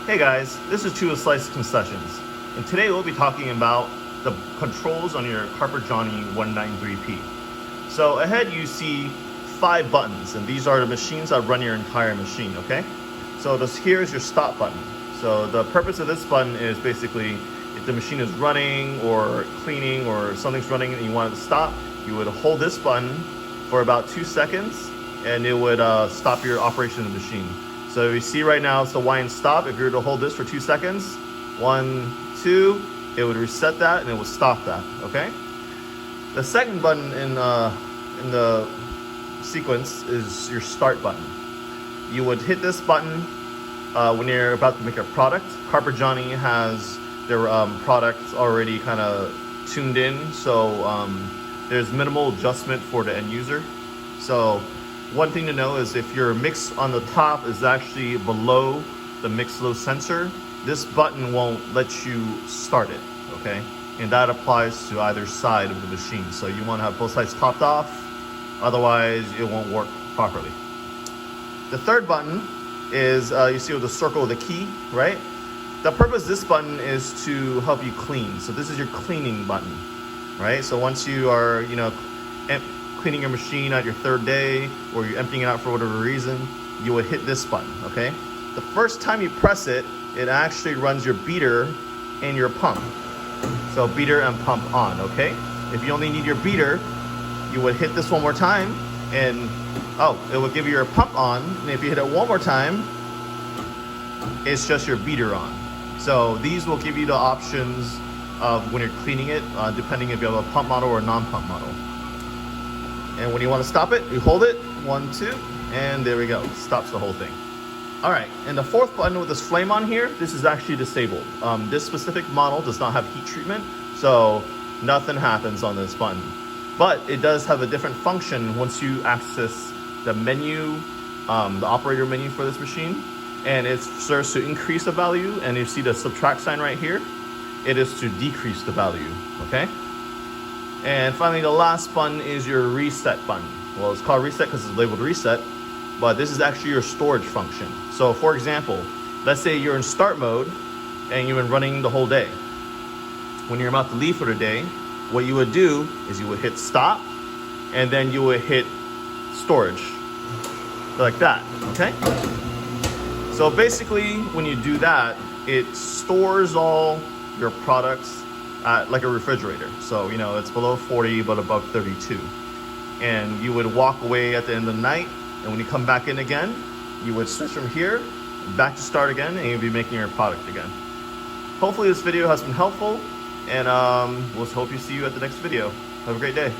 Hey guys, this is Two Slice Concessions, and today we'll be talking about the controls on your Carpigiani 193P. So ahead you see 5 buttons, and these are the machines that run your entire machine, okay? So here is your stop button. So the purpose of this button is basically if the machine is running or cleaning or something's running and you want it to stop, you would hold this button for about 2 seconds and it would stop your operation of the machine. So you see right now it's the wind stop. If you were to hold this for 2 seconds, 1, 2, it would reset that and it would stop that, okay? The second button in the sequence is your start button. You would hit this button when you're about to make a product. Carpigiani has their products already kind of tuned in, so there's minimal adjustment for the end user. So one thing to know is if your mix on the top is actually below the mix low sensor, this button won't let you start it, okay? And that applies to either side of the machine. So you want to have both sides topped off, otherwise it won't work properly. The third button is, you see with the circle of the key, right? The purpose of this button is to help you clean. So this is your cleaning button, right? So once you are, cleaning your machine at your 3rd day, or you're emptying it out for whatever reason, you would hit this button, okay? The first time you press it, it actually runs your beater and your pump. So beater and pump on, okay? If you only need your beater, you would hit this one more time and, it will give you your pump on. And if you hit it one more time, it's just your beater on. So these will give you the options of when you're cleaning it, depending if you have a pump model or a non-pump model. And when you want to stop it, you hold it, 1, 2, and there we go. Stops the whole thing. All right, and the 4th button with this flame on here, this is actually disabled. This specific model does not have heat treatment, so nothing happens on this button. But it does have a different function once you access the menu, the operator menu for this machine, and it serves to increase the value, and you see the subtract sign right here. It is to decrease the value, okay? And finally, the last button is your reset button. Well, it's called reset because it's labeled reset, but this is actually your storage function. So for example, let's say you're in start mode and you've been running the whole day. When you're about to leave for the day, what you would do is you would hit stop and then you would hit storage, like that, okay? So basically, when you do that, it stores all your products like a refrigerator. So, it's below 40, but above 32. And you would walk away at the end of the night, and when you come back in again, you would switch from here, back to start again, and you'll be making your product again. Hopefully this video has been helpful, and we'll hope to see you at the next video. Have a great day.